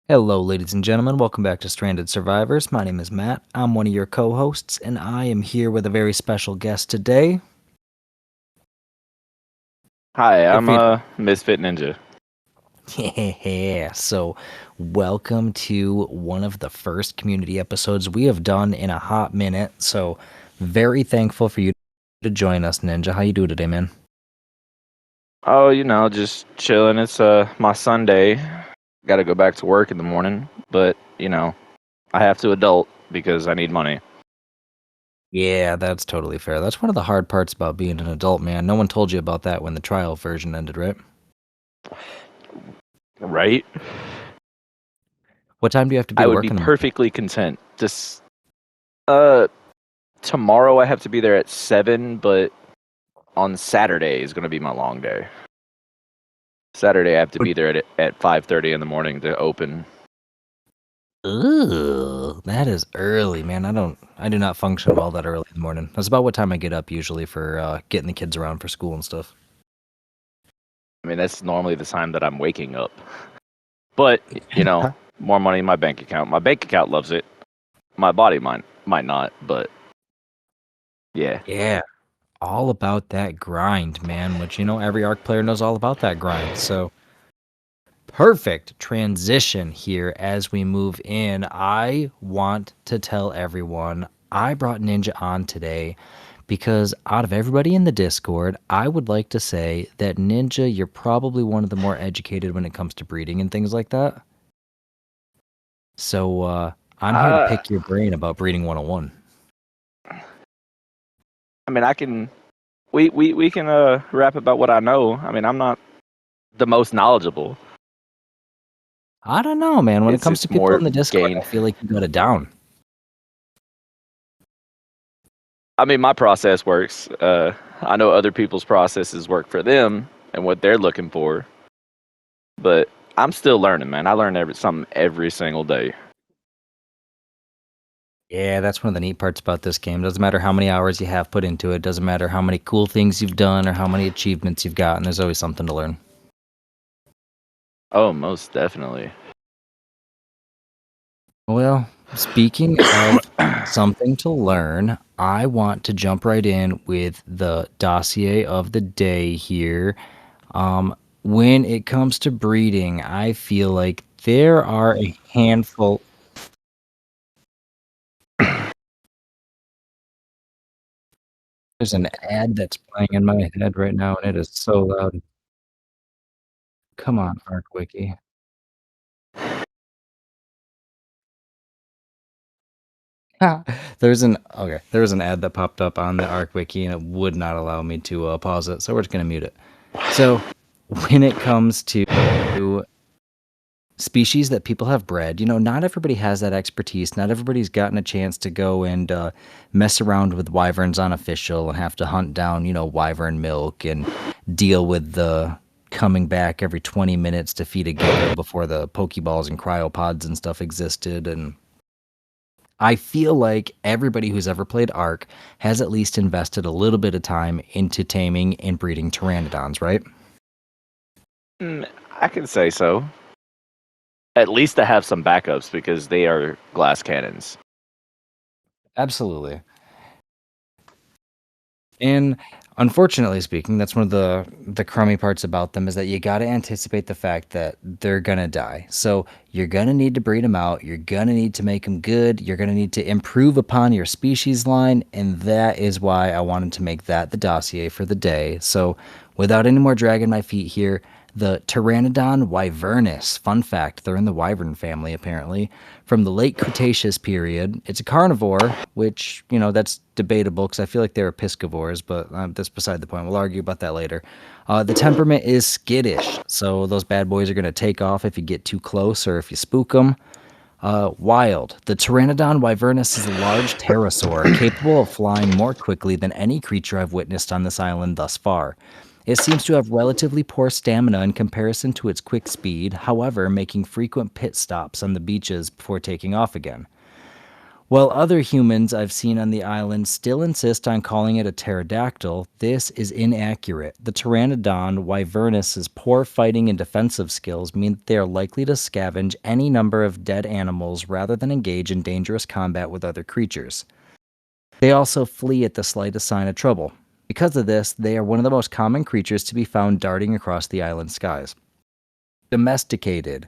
Hello, ladies and gentlemen. Welcome back to Stranded Survivors. My name is Matt. I'm one of your co hosts, and I am here with a very special guest today. Hi, Feel I'm free to. Misfit Ninja. Yeah, so welcome to one of the first community episodes we have done in a hot minute. So, very thankful for you to join us, Ninja. How you doing today, man? Oh, just chilling. It's my Sunday. Got to go back to work in the morning, but I have to adult because I need money. Yeah, that's totally fair. That's one of the hard parts about being an adult, man. No one told you about that when the trial version ended, right? Right? What time do you have to be I to would work be in the morning? perfectly content. Just uh tomorrow I have to be there at 7, but on Saturday is going to be my long day. Saturday I have to be there at 5:30 in the morning to open. Ugh, that is early, man. I do not function well that early in the morning. That's about what time I get up usually for getting the kids around for school and stuff. I mean, that's normally the time that I'm waking up. But, Huh? more money in my bank account. My bank account loves it. My body might not, but yeah. Yeah, all about that grind, man, which every ARC player knows all about that grind. So, perfect transition here as we move in. I want to tell everyone I brought Ninja on today because out of everybody in the Discord, I would like to say that Ninja, you're probably one of the more educated when it comes to breeding and things like that. So I'm here to Uh, pick your brain about breeding 101. I mean, I can we can rap about what I know. I mean, I'm not the most knowledgeable. I don't know, man. When it comes to It's people more in the Discord, I gain. feel like you got it down. I mean, my process works. I know other people's processes work for them and what they're looking for, but I'm still learning, man. I learn something every single day. Yeah, that's one of the neat parts about this game. Doesn't matter how many hours you have put into it. Doesn't matter how many cool things you've done or how many achievements you've gotten. There's always something to learn. Oh, most definitely. Well, speaking of something to learn, I want to jump right in with the dossier of the day here. When it comes to breeding, I feel like there are a handful. There's an ad that's playing in my head right now, and it is so loud. Come on, ArcWiki. There was an ad that popped up on the ArcWiki, and it would not allow me to pause it, so we're just gonna mute it. So, when it comes to species that people have bred, not everybody has that expertise. Not everybody's gotten a chance to go and mess around with wyverns unofficial and have to hunt down, wyvern milk and deal with the coming back every 20 minutes to feed a gecko before the Pokeballs and cryopods and stuff existed. And I feel like everybody who's ever played Ark has at least invested a little bit of time into taming and breeding pteranodons, right? I can say so. At least I have some backups because they are glass cannons. Absolutely. And unfortunately speaking, that's one of the crummy parts about them is that you got to anticipate the fact that they're going to die. So you're going to need to breed them out. You're going to need to make them good. You're going to need to improve upon your species line. And that is why I wanted to make that the dossier for the day. So without any more dragging my feet here, the Pteranodon wyvernus. Fun fact, they're in the wyvern family, apparently. From the late Cretaceous period. It's a carnivore, which, that's debatable because I feel like they're piscivores, but that's beside the point. We'll argue about that later. The temperament is skittish, so those bad boys are going to take off if you get too close or if you spook them. Wild. The Pteranodon wyvernus is a large pterosaur capable of flying more quickly than any creature I've witnessed on this island thus far. It seems to have relatively poor stamina in comparison to its quick speed, however, making frequent pit stops on the beaches before taking off again. While other humans I've seen on the island still insist on calling it a pterodactyl, this is inaccurate. The pteranodon wyvernus's poor fighting and defensive skills mean that they are likely to scavenge any number of dead animals rather than engage in dangerous combat with other creatures. They also flee at the slightest sign of trouble. Because of this, they are one of the most common creatures to be found darting across the island skies. Domesticated.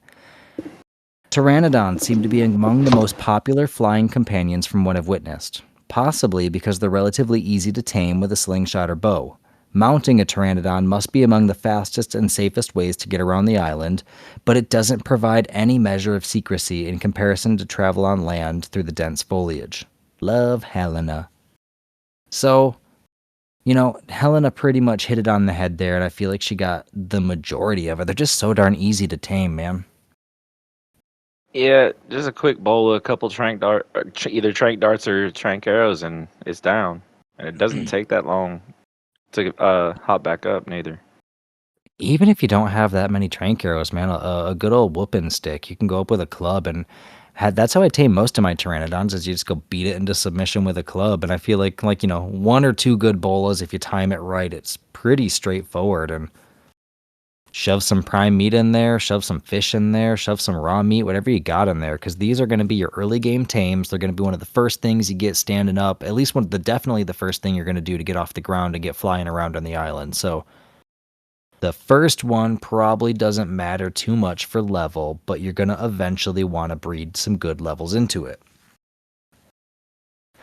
Pteranodons seem to be among the most popular flying companions from what I've witnessed, possibly because they're relatively easy to tame with a slingshot or bow. Mounting a pteranodon must be among the fastest and safest ways to get around the island, but it doesn't provide any measure of secrecy in comparison to travel on land through the dense foliage. Love Helena. So, Helena pretty much hit it on the head there, and I feel like she got the majority of it. They're just so darn easy to tame, man. Yeah, just a quick bowl, a couple either trank darts or trank arrows, and it's down. And it doesn't take that long to hop back up, neither. Even if you don't have that many trank arrows, man, a good old whooping stick, you can go up with a club and that's how I tame most of my pteranodons. Is you just go beat it into submission with a club, and I feel like one or two good bolas if you time it right, it's pretty straightforward. And shove some prime meat in there, shove some fish in there, shove some raw meat, whatever you got in there, because these are going to be your early game tames. They're going to be one of the first things you get standing up. At least definitely the first thing you're going to do to get off the ground and get flying around on the island. So the first one probably doesn't matter too much for level, but you're going to eventually want to breed some good levels into it.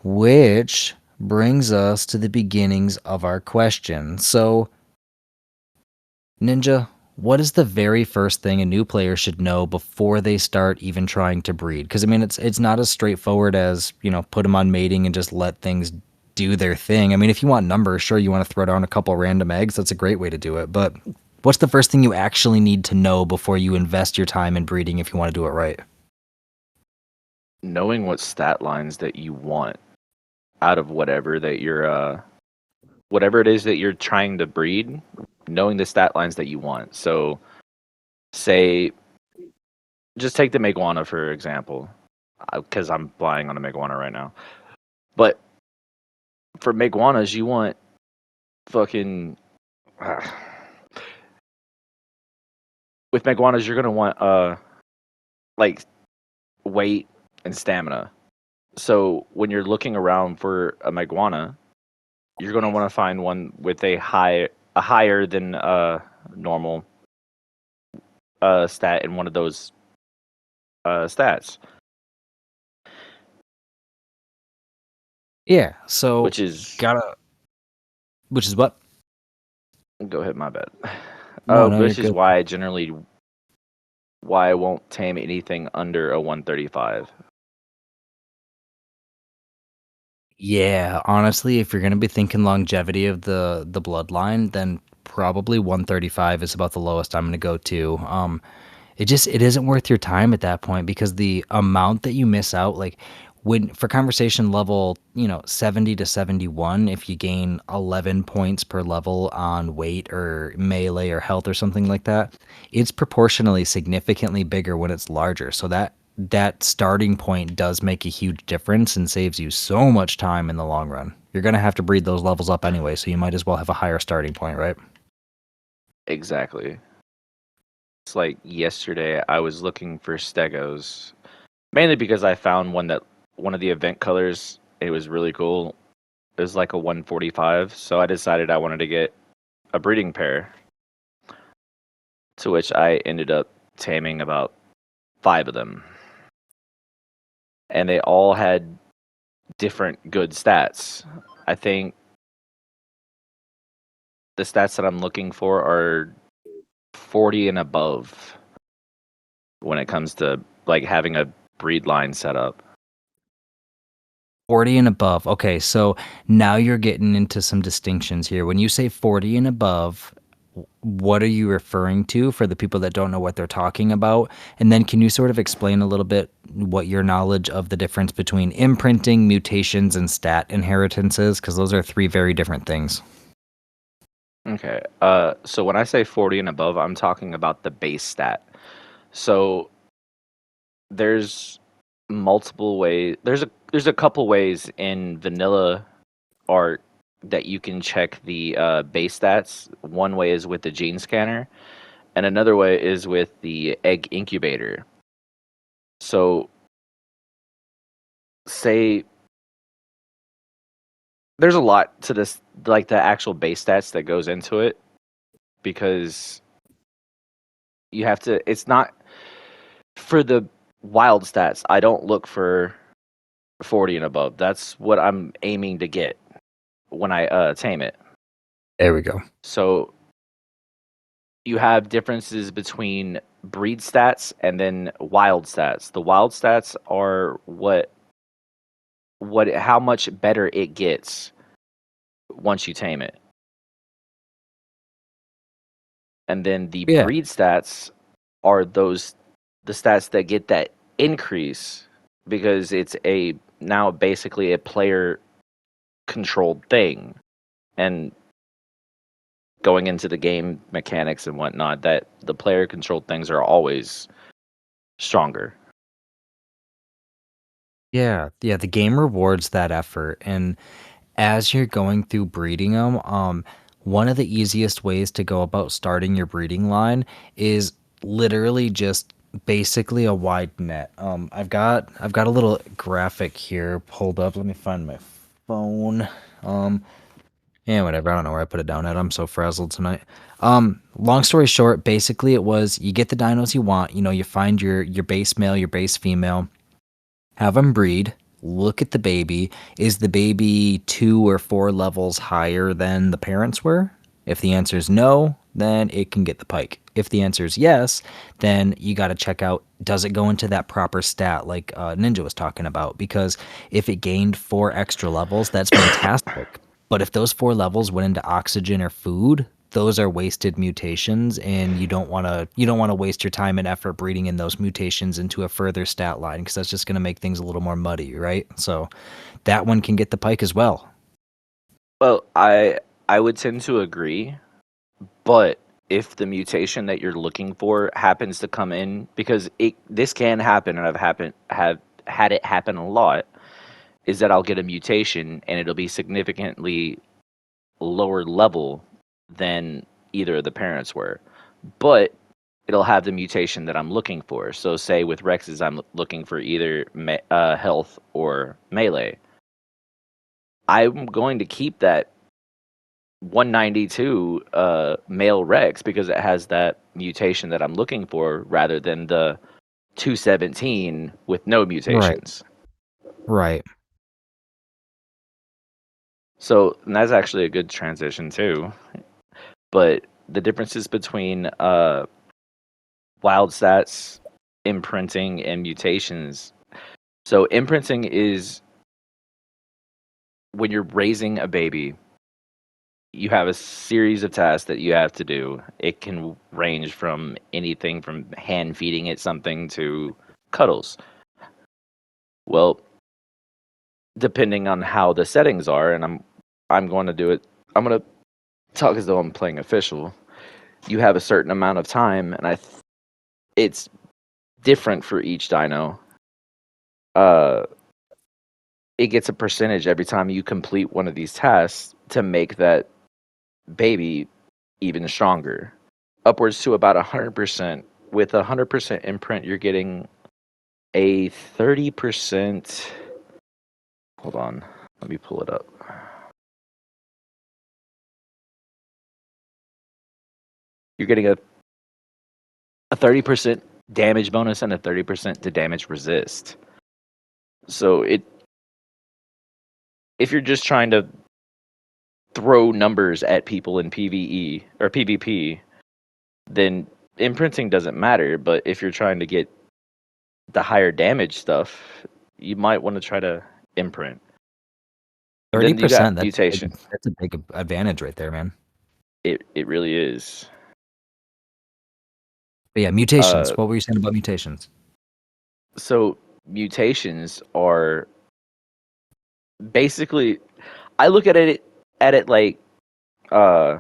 Which brings us to the beginnings of our question. So, Ninja, what is the very first thing a new player should know before they start even trying to breed? Because I mean, it's not as straightforward as put them on mating and just let things do their thing. I mean, if you want numbers, sure, you want to throw down a couple random eggs. That's a great way to do it. But what's the first thing you actually need to know before you invest your time in breeding if you want to do it right? Knowing what stat lines that you want out of whatever it is that you're trying to breed, knowing the stat lines that you want. So, say, just take the Meguana for example, because I'm flying on a Meguana right now. But for Meguanas, you want fucking. With Meguanas, you're gonna want like weight and stamina. So when you're looking around for a Meguana, you're gonna want to find one with a higher than normal stat in one of those stats, Yeah, so which is gotta, which is what? go ahead, my bad. No, no, you're Which is good. why I won't tame anything under a 135. Yeah, honestly, if you're gonna be thinking longevity of the bloodline, then probably 135 is about the lowest I'm gonna go to. It isn't worth your time at that point because the amount that you miss out, like when for conversation level, 70 to 71, if you gain 11 points per level on weight or melee or health or something like that, it's proportionally significantly bigger when it's larger. So that starting point does make a huge difference and saves you so much time in the long run. You're going to have to breed those levels up anyway, so you might as well have a higher starting point, right? Exactly. It's like yesterday I was looking for Stegos, mainly because I found one of the event colors. It was really cool. It was like a 145, so I decided I wanted to get a breeding pair. To which I ended up taming about 5 of them, and they all had different good stats. I think the stats that I'm looking for are 40 and above when it comes to like having a breed line set up. 40 and above. Okay, so now you're getting into some distinctions here. When you say 40 and above, what are you referring to for the people that don't know what they're talking about? And then can you sort of explain a little bit what your knowledge of the difference between imprinting, mutations, and stat inheritance is? Because those are three very different things. Okay. So when I say 40 and above, I'm talking about the base stat. So there's multiple ways. There's a couple ways in vanilla art that you can check the base stats. One way is with the gene scanner, and another way is with the egg incubator. So, say there's a lot to this, like the actual base stats that goes into it, because you have to. It's not for the wild stats. I don't look for 40 and above. That's what I'm aiming to get when I tame it. There we go. So you have differences between breed stats and then wild stats. The wild stats are how much better it gets once you tame it. And then the Yeah. breed stats are the stats that get that increase because it's a now basically a player controlled thing. And going into the game mechanics and whatnot, that the player controlled things are always stronger. Yeah, yeah, the game rewards that effort, and as you're going through breeding them, one of the easiest ways to go about starting your breeding line is literally just basically a wide net. I've got a little graphic here pulled up. Let me find my phone. Um, yeah, whatever. I don't know where I put it down at. I'm so frazzled tonight. Long story short, basically it was you get the dinos you want. You know, you find your base male, your base female, have them breed, look at the baby. Is the baby 2 or 4 levels higher than the parents were? If the answer is no, then it can get the pike. If the answer is yes, then you got to check out, does it go into that proper stat like Ninja was talking about? Because if it gained 4 extra levels, that's fantastic. But if those 4 levels went into oxygen or food, those are wasted mutations, and you don't want to waste your time and effort breeding in those mutations into a further stat line, because that's just going to make things a little more muddy, right? So that one can get the pike as well. Well, I would tend to agree, but if the mutation that you're looking for happens to come in, because this can happen, and have had it happen a lot, is that I'll get a mutation and it'll be significantly lower level than either of the parents were, but it'll have the mutation that I'm looking for. So, say with Rex's, I'm looking for either health or melee. I'm going to keep that 192 male Rex because it has that mutation that I'm looking for rather than the 217 with no Right. mutations. Right. So, and that's actually a good transition too. But the differences between wild stats, imprinting, and mutations. So, imprinting is when you're raising a baby, you have a series of tasks that you have to do. It can range from anything from hand feeding it something to cuddles. Well, depending on how the settings are, and I'm going to do it. I'm going to talk as though I'm playing official. You have a certain amount of time, and it's different for each dino. Uh, it gets a percentage every time you complete one of these tasks to make that baby even stronger, upwards to about 100%. With 100% imprint, you're getting a 30%. Hold on, let me pull it up. You're getting a 30% damage bonus and a 30% to damage resist. So if you're just trying to throw numbers at people in PvE or PvP, then imprinting doesn't matter. But if you're trying to get the higher damage stuff, you might want to try to imprint. Thirty Then you got percent. mutation. That's a big advantage right there, man. It really is. But yeah, mutations. Uh, What were you saying about mutations? so mutations are basically, I look at it like uh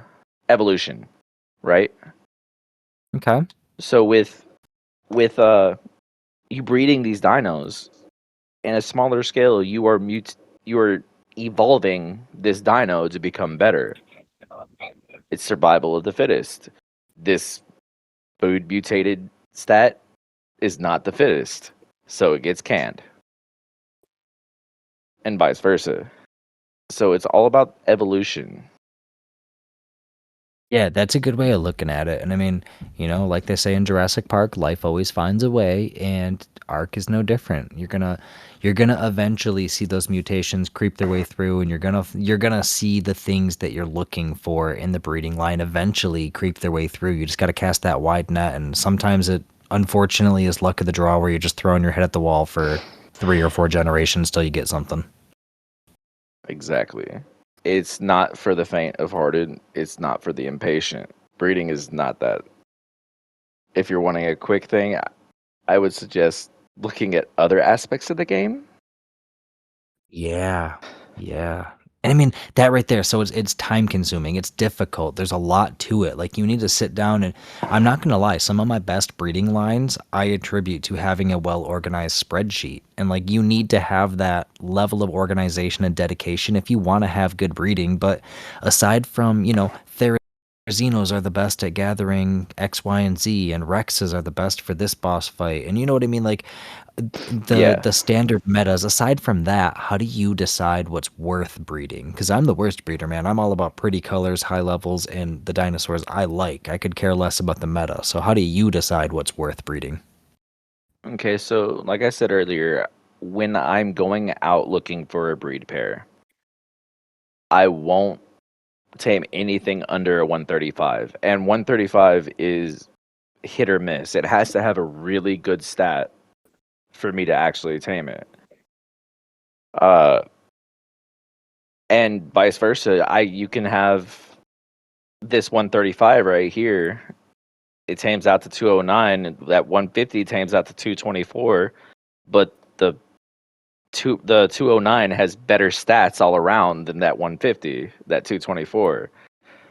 evolution, right? Okay. So with you breeding these dinos, in a smaller scale, you are evolving this dino to become better. It's survival of the fittest. This food mutated stat is not the fittest, so it gets canned, and vice versa. So it's all about evolution. Yeah, that's a good way of looking at it. And I mean, like they say in Jurassic Park, life always finds a way, and Ark is no different. You're gonna eventually see those mutations creep their way through, and you're gonna see the things that you're looking for in the breeding line eventually creep their way through. You just gotta cast that wide net, and sometimes it unfortunately is luck of the draw where you're just throwing your head at the wall for 3 or 4 generations till you get something. Exactly. It's not for the faint of hearted. It's not for the impatient. Breeding is not that. If you're wanting a quick thing, I would suggest looking at other aspects of the game. Yeah. Yeah. And I mean, that right there, so it's time consuming. It's difficult. There's a lot to it. Like you need to sit down and I'm not going to lie, some of my best breeding lines I attribute to having a well-organized spreadsheet. And like you need to have that level of organization and dedication if you want to have good breeding, but aside from, Therizzinos are the best at gathering X, Y, and Z, and Rexes are the best for this boss fight. And you know what I mean? Like the Yeah. the standard metas, aside from that, how do you decide what's worth breeding? Because I'm the worst breeder, man. I'm all about pretty colors, high levels, and the dinosaurs I like. I could care less about the meta. So how do you decide what's worth breeding? Okay, so like I said earlier, when I'm going out looking for a breed pair, I won't tame anything under a 135. And 135 is hit or miss. It has to have a really good stat for me to actually tame it. Uh, and vice versa. You can have this 135 right here. It tames out to 209. And that 150 tames out to 224. But the 209 has better stats all around than that 150, that 224.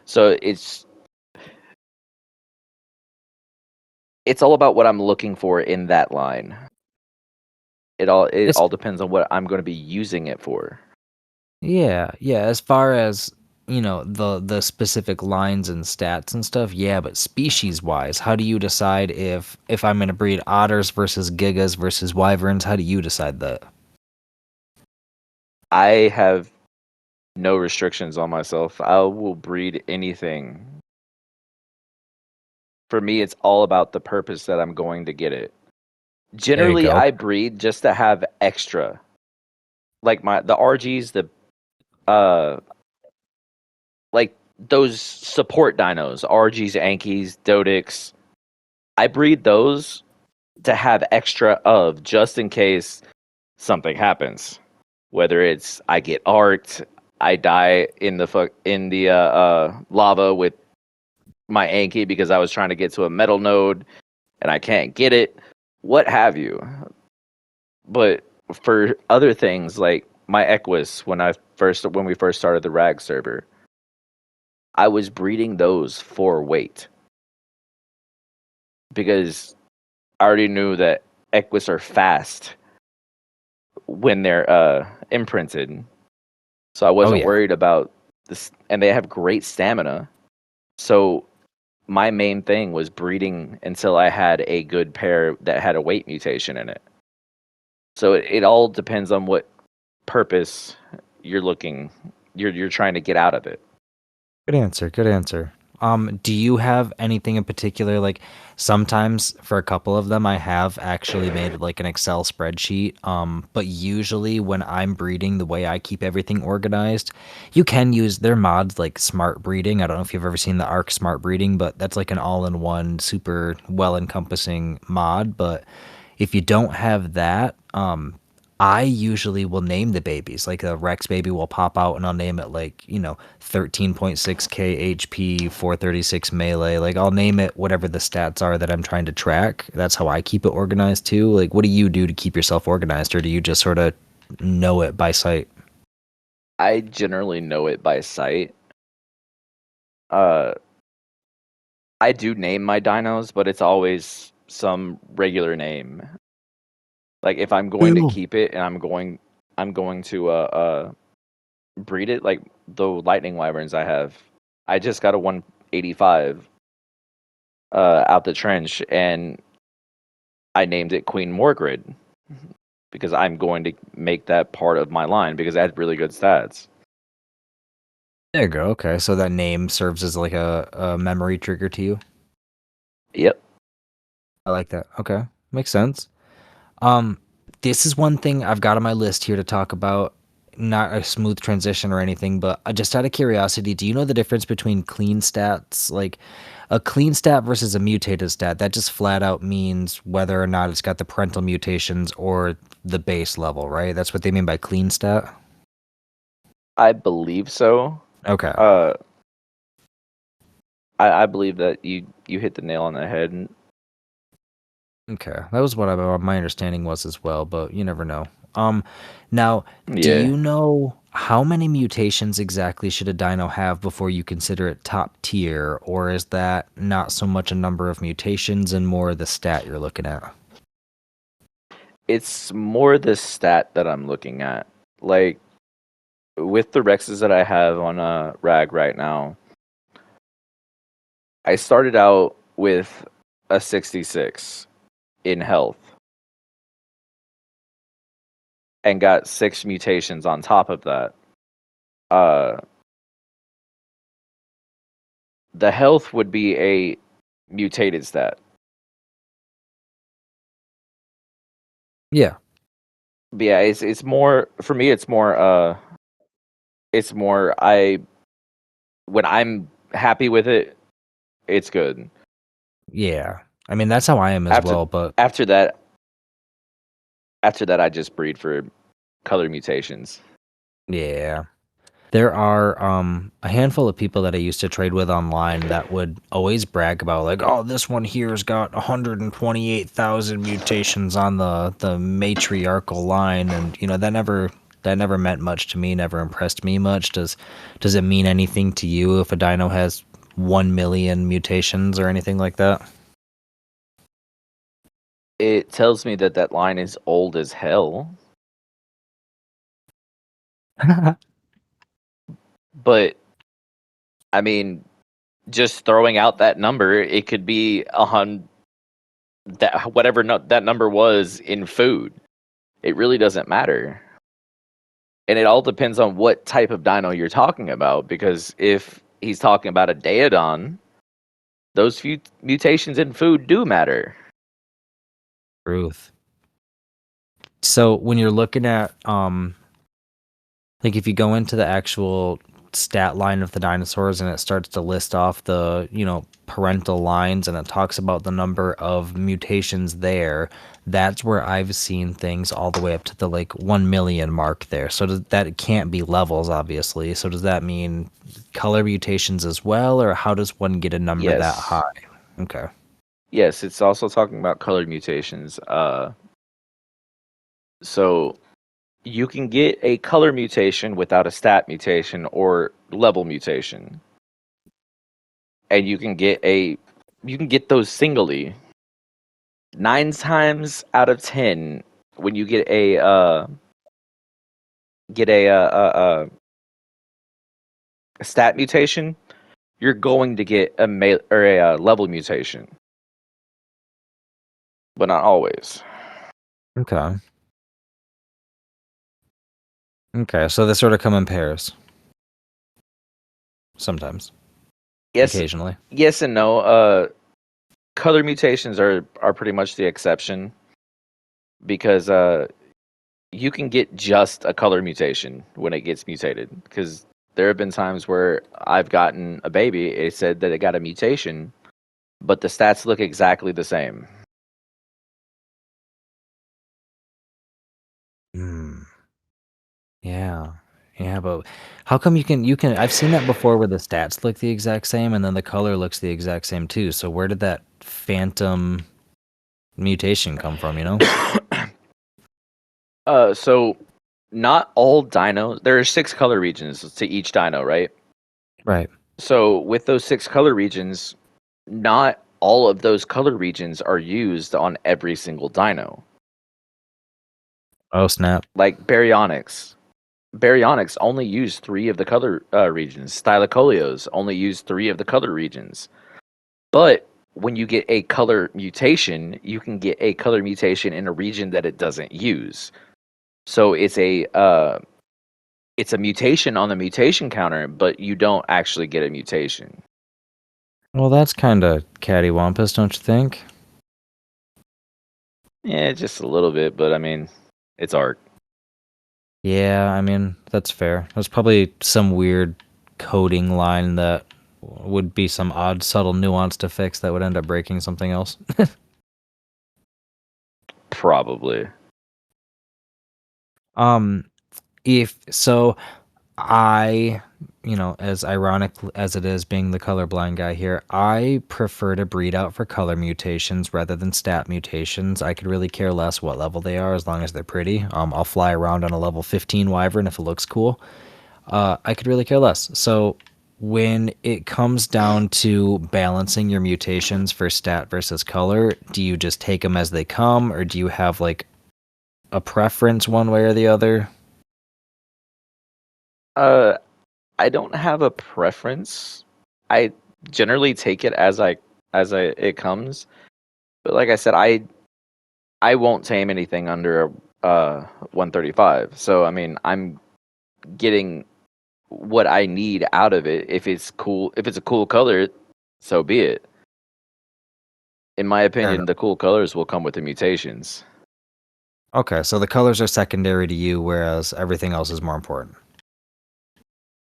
So it's all about what I'm looking for in that line. It It's all depends on what I'm going to be using it for. Yeah, yeah. As far as the specific lines and stats and stuff, yeah. But species wise, how do you decide if I'm gonna breed otters versus gigas versus wyverns? How do you decide that? I have no restrictions on myself. I will breed anything. For me, it's all about the purpose that I'm going to get it. There you Generally, go. I breed just to have extra, like the RGs, the uh, like those support dinos, RGs, Ankies, Dodix. I breed those to have extra of just in case something happens. Whether it's I get arced, I die in the lava with my Anki because I was trying to get to a metal node and I can't get it, what have you. But for other things like my Equus, when we first started the Rag server, I was breeding those for weight because I already knew that Equus are fast when they're imprinted. So I Oh wasn't yeah. worried about this, and they have great stamina. So my main thing was breeding until I had a good pair that had a weight mutation in it. So it all depends on what purpose you're looking you're trying to get out of it. Good answer. Good answer. Do you have anything in particular? Like sometimes for a couple of them, I have actually made like an Excel spreadsheet. But usually when I'm breeding, the way I keep everything organized, you can use their mods like smart breeding. I don't know if you've ever seen the Arc smart breeding, but that's like an all-in-one, super well-encompassing mod. But if you don't have that, I usually will name the babies. Like a Rex baby will pop out and I'll name it like, 13.6k HP, 436 melee. Like I'll name it whatever the stats are that I'm trying to track. That's how I keep it organized too. Like what do you do to keep yourself organized, or do you just sort of know it by sight? I generally know it by sight. uh I do name my dinos, but it's always some regular name. Like if I'm going to Ew. keep it and I'm going to breed it like the lightning wyverns I have. I just got a 185 out the trench, and I named it Queen Morgrid because I'm going to make that part of my line because it had really good stats. There you go. Okay, so that name serves as like a memory trigger to you. Yep. I like that. Okay, makes sense. Um, this is one thing I've got on my list here to talk about. Not a smooth transition or anything, but just out of curiosity, do you know the difference between clean stats? Like a clean stat versus a mutated stat. That just flat out means whether or not it's got the parental mutations or the base level, right? That's what they mean by clean stat. I believe so. Okay. Uh, I believe that you hit the nail on the head. Okay, that was what my understanding was as well, but you never know. Um, now, do Yeah, you know how many mutations exactly should a dino have before you consider it top tier, or is that not so much a number of mutations and more the stat you're looking at? it's more the stat that I'm looking at. Like with the Rexes that I have on Rag right now, I started out with a 66 in health and got 6 mutations on top of that. Uh, the health would be a mutated stat. Yeah, But yeah, it's more for me. It's more I when I'm happy with it, it's good. yeah. I mean, that's how I am as After well, but after that after that, I just breed for color mutations. yeah. There are a handful of people that I used to trade with online that would always brag about like, oh, this one here's got 128,000 mutations on the matriarchal line, and that never meant much to me, never impressed me much. Does it mean anything to you if a dino has 1 million mutations or anything like that? It tells me that that line is old as hell. But I mean, just throwing out that number, it could be a hundred. That whatever that number was in food, it really doesn't matter. And it all depends on what type of dino you're talking about. Because if he's talking about a Daedon, those few mutations in food do matter. Truth. So when you're looking at like if you go into the actual stat line of the dinosaurs and it starts to list off the, parental lines and it talks about the number of mutations there, that's where I've seen things all the way up to the like 1 million mark there. So that it can't be levels, obviously. So does that mean color mutations as well, or how does one get a number that Yes, high? Okay. yes. It's also talking about colored mutations. So you can get a color mutation without a stat mutation or level mutation, and you can get those singly. 9 times out of 10, when you get a stat mutation, you're going to get a level mutation, but not always. Okay. Okay. So they sort of come in pairs sometimes, Yes, occasionally. yes and no. Color mutations are pretty much the exception because you can get just a color mutation when it gets mutated. Because there have been times where I've gotten a baby, it said that it got a mutation, but the stats look exactly the same. Hmm. Yeah. Yeah, but how come you can I've seen that before where the stats look the exact same and then the color looks the exact same too. So where did that phantom mutation come from, you know? So not all dinos. There are 6 color regions to each dino, right? Right. So with those 6 color regions, not all of those color regions are used on every single dino. Oh snap! Like baryonyx. Baryonyx only use 3 of the color regions. Stylocolios only use 3 of the color regions. But when you get a color mutation, you can get a color mutation in a region that it doesn't use. So it's a mutation on the mutation counter, but you don't actually get a mutation. Well, that's kind of cattywampus, don't you think? Yeah, just a little bit, but I mean, it's art. Yeah, I mean, that's fair. There's probably some weird coding line that would be some odd, subtle nuance to fix that would end up breaking something else. Probably. Um, if so, I, as ironic as it is being the colorblind guy here, I prefer to breed out for color mutations rather than stat mutations. I could really care less what level they are as long as they're pretty. I'll fly around on a level 15 wyvern if it looks cool. I could really care less. So when it comes down to balancing your mutations for stat versus color, do you just take them as they come, or do you have like a preference one way or the other? Uh, I don't have a preference. I generally take it as I it comes. But like I said, I won't tame anything under a 135. So I mean, I'm getting what I need out of it. If it's cool, if it's a cool color, so be it. In my Fair opinion, enough. the cool colors will come with the mutations. Okay, so the colors are secondary to you, whereas everything else is more important.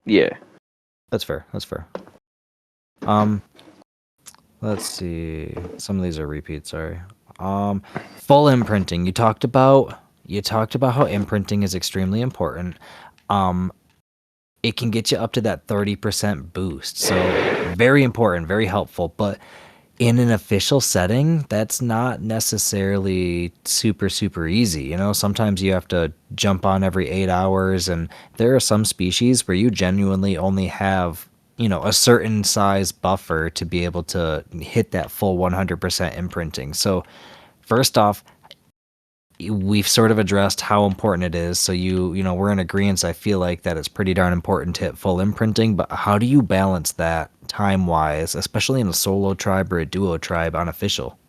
Yeah. That's fair. That's fair. Um, let's see. Some of these are repeats. Sorry. Full imprinting. You talked about how imprinting is extremely important. Um, it can get you up to that 30% boost. So very important, very helpful. But in an official setting, that's not necessarily super, super easy. Sometimes you have to jump on every 8 hours, and there are some species where you genuinely only have, a certain size buffer to be able to hit that full 100% imprinting. So, first off, we've sort of addressed how important it is. So we're in agreement. I feel like that it's pretty darn important to hit full imprinting, but how do you balance that time wise, especially in a solo tribe or a duo tribe unofficial?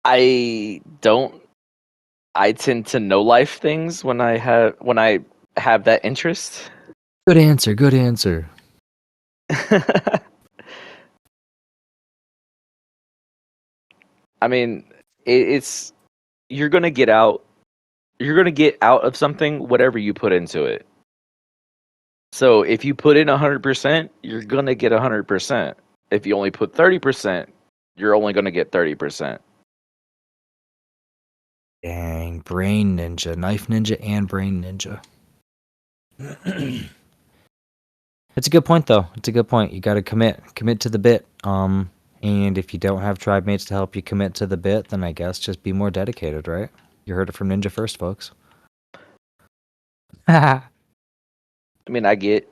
I don't I tend to know life things when I have that interest. Good answer. Good answer. I mean, it's you're gonna get out. You're gonna get out of something whatever you put into it. So if you put in 100%, you're gonna get 100%. If you only put 30%, you're only gonna get 30%. Dang, brain ninja, knife ninja, and brain ninja. It's a good point though. It's a good point. You got to commit to the bit. And if you don't have tribe mates to help you commit to the bit, then I guess just be more dedicated, right? You heard it from Ninja first, folks. I mean, I get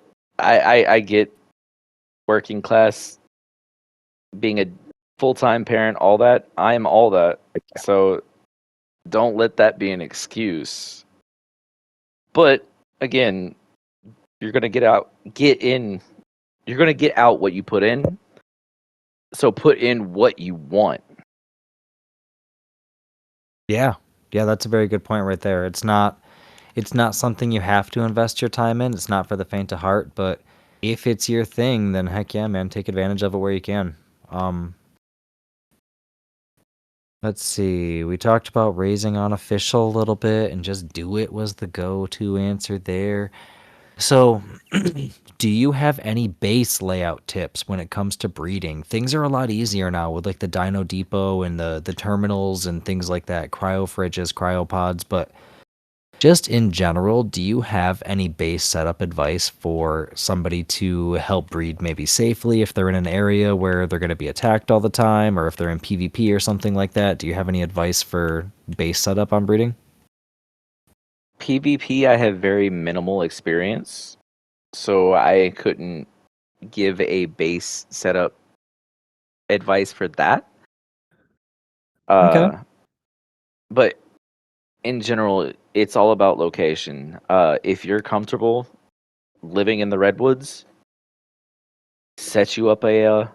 working class, being a full time parent, all that. I am all that. So don't let that be an excuse. But again, you're gonna you're gonna get out what you put in. So put in what you want. Yeah. Yeah, that's a very good point right there. It's not something you have to invest your time in. It's not for the faint of heart, but if it's your thing, then heck yeah, man, take advantage of it where you can. Um let's see. We talked about raising on official a little bit, and just do it was the go-to answer there. So, do you have any base layout tips when it comes to breeding? Things are a lot easier now with like the Dino Depot and the terminals and things like that, cryo fridges, cryopods, but just in general, do you have any base setup advice for somebody to help breed maybe safely if they're in an area where they're going to be attacked all the time, or if they're in PvP or something like that? Do you have any advice for base setup on breeding? PvP, I have very minimal experience, so I couldn't give a base setup advice for that. Okay. Uh, but in general, it's all about location. If you're comfortable living in the redwoods, set you up a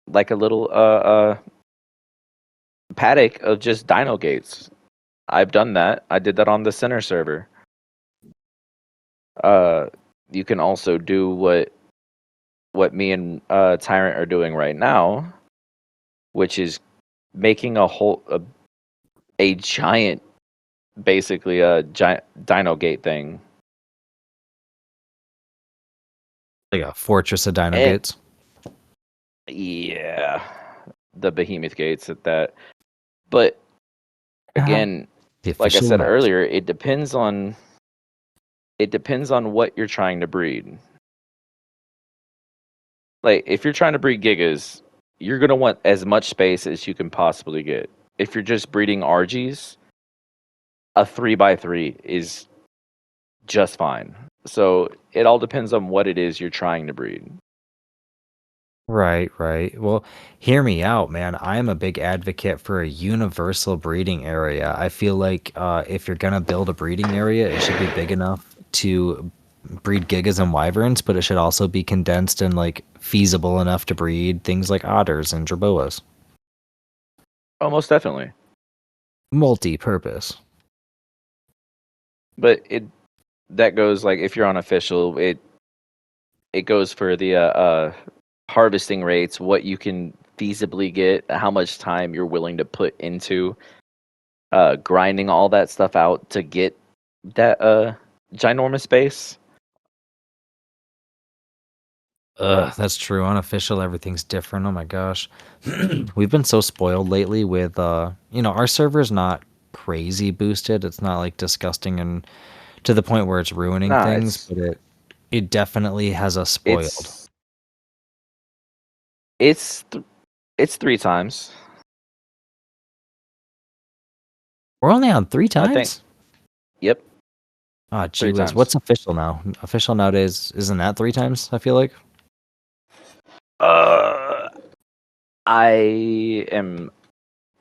like a little paddock of just dino gates. I've done that. I did that on the center server. Uh, you can also do what me and Tyrant are doing right now, which is making a giant, basically a giant dino gate thing. Like a fortress of dino And gates. yeah, the behemoth gates at that. But Ah, again, the like I official said mouse. earlier, it depends on what you're trying to breed. Like if you're trying to breed gigas, you're gonna want as much space as you can possibly get. If you're just breeding RGs, a 3x3 is just fine. So it all depends on what it is you're trying to breed. Right, right. Well, hear me out, man. I am a big advocate for a universal breeding area. I feel like if you're gonna build a breeding area, it should be big enough to breed gigas and wyverns, but it should also be condensed and like feasible enough to breed things like otters and jerboas. Oh, most definitely. Multi-purpose. But it that goes like if you're on official, it goes for the harvesting rates, what you can feasibly get, how much time you're willing to put into grinding all that stuff out to get that ginormous space. That's true. Unofficial, everything's different. Oh my gosh. We've been so spoiled lately with our server's not crazy boosted. It's not like disgusting and to the point where it's ruining Nah, things, but it definitely has us spoiled. it's it's th- it's 3 times. We're only on three I think. times? Yep, Ah, gee three whiz. times. What's official now? Official nowadays isn't that three times, I feel like? Uh, I am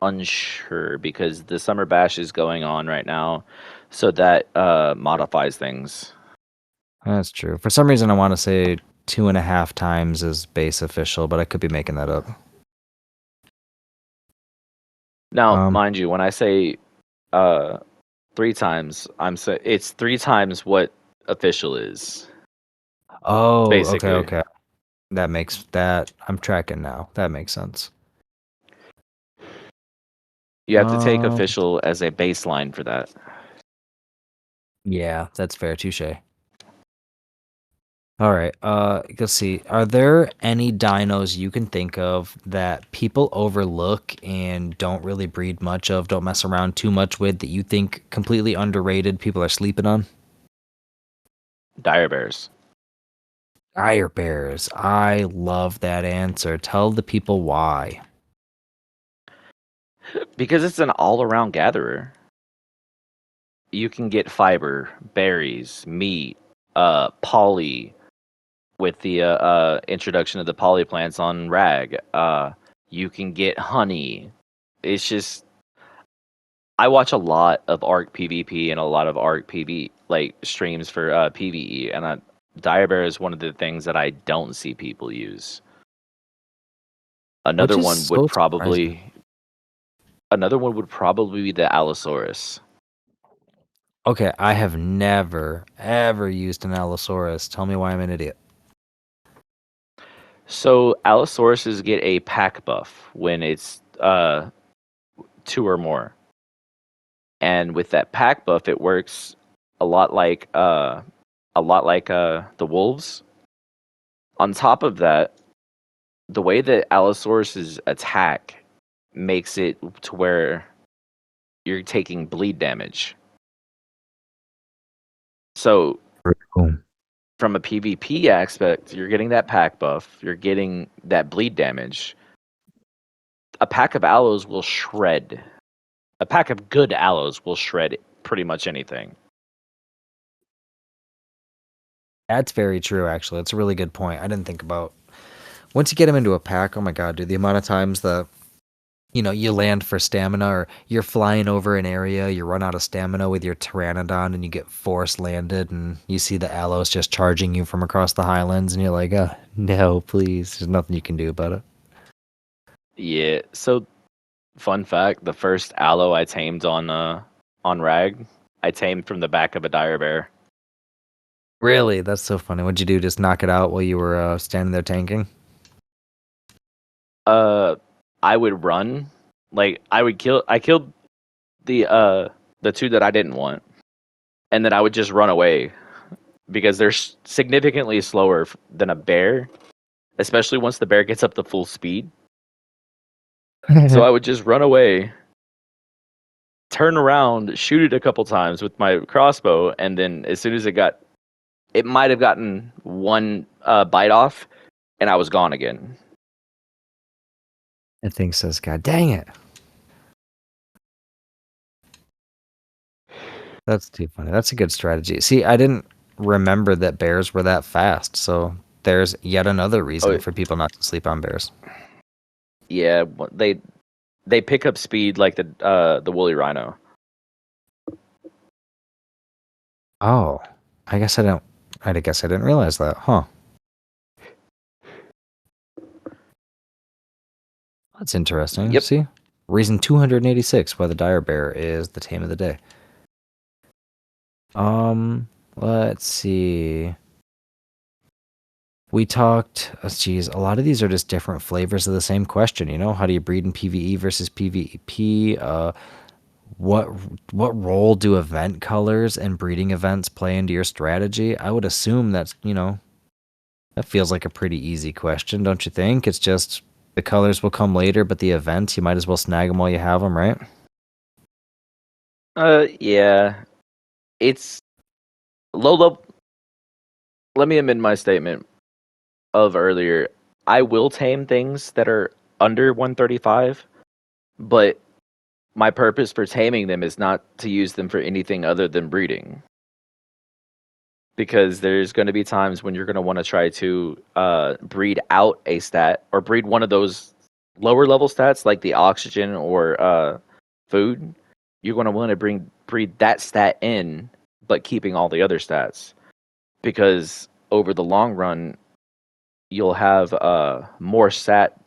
unsure because the summer bash is going on right now, so that modifies things. That's true. For some reason I want to say 2.5 times is base official, but I could be making that up. Now, Um, mind you, when I say uh 3 times, it's 3 times what official is, oh, okay, basically. okay. That makes that I'm tracking now. That makes sense. You have to take Um, official as a baseline for that. yeah, that's fair. Touche. All right. Let's see. Are there any dinos you can think of that people overlook and don't really breed much of, don't mess around too much with, that you think completely underrated, people are sleeping on? Dire bears. Dire bears. I love that answer. Tell the people why. Because it's an all around gatherer. You can get fiber, berries, meat, poly with the introduction of the poly plants on rag. You can get honey. It's just I watch a lot of ARC PvP and a lot of ARC PV like streams for PvE, and dire bear is one of the things that I don't see people use. Which Another is one would so surprising. probably another one would probably be the Allosaurus. Okay, I have never, ever used an Allosaurus. Tell me why I'm an idiot. So Allosauruses get a pack buff when it's two or more. And with that pack buff, it works a lot like the wolves. On top of that, the way that Allosauruses attack makes it to where you're taking bleed damage. So Cool. from a PvP aspect, you're getting that pack buff, you're getting that bleed damage. A pack of aloes will shred. A pack of good aloes will shred pretty much anything. That's very true, actually. That's a really good point. I didn't think about once you get them into a pack. Oh my god, dude! The amount of times that You land for stamina, or you're flying over an area, you run out of stamina with your pteranodon, and you get force landed, and you see the aloes just charging you from across the highlands, and you're like, no, please. There's nothing you can do about it. Yeah. So, fun fact: the first aloe I tamed on Rag, I tamed from the back of a dire bear. Really? That's so funny. What'd you do? Just knock it out while you were standing there tanking? Uh, I would run, like I would kill. I killed the two that I didn't want, and then I would just run away because they're significantly slower than a bear, especially once the bear gets up to full speed. So I would just run away, turn around, shoot it a couple times with my crossbow, and then as soon as it might have gotten one bite off, and I was gone again. That thing says, God dang it. That's too funny. That's a good strategy. See, I didn't remember that bears were that fast, so there's yet another reason Oh for people not to sleep on bears. yeah, they pick up speed like the woolly rhino. Oh, I guess I don't. I guess I didn't realize that, huh? That's interesting. Yep. See, reason 286 why the dire bear is the tame of the day. Let's see. We talked. Geez, a lot of these are just different flavors of the same question. How do you breed in PvE versus PvP? What what role do event colors and breeding events play into your strategy? I would assume that feels like a pretty easy question, don't you think? It's just the colors will come later, but the events, you might as well snag them while you have them, right? Yeah, it's low level. Let me amend my statement of earlier. I will tame things that are under 135, but my purpose for taming them is not to use them for anything other than breeding. Because there's going to be times when you're going to want to try to breed out a stat or breed one of those lower level stats like the oxygen or food. You're going to want to breed that stat in, but keeping all the other stats, because over the long run you'll have more stat.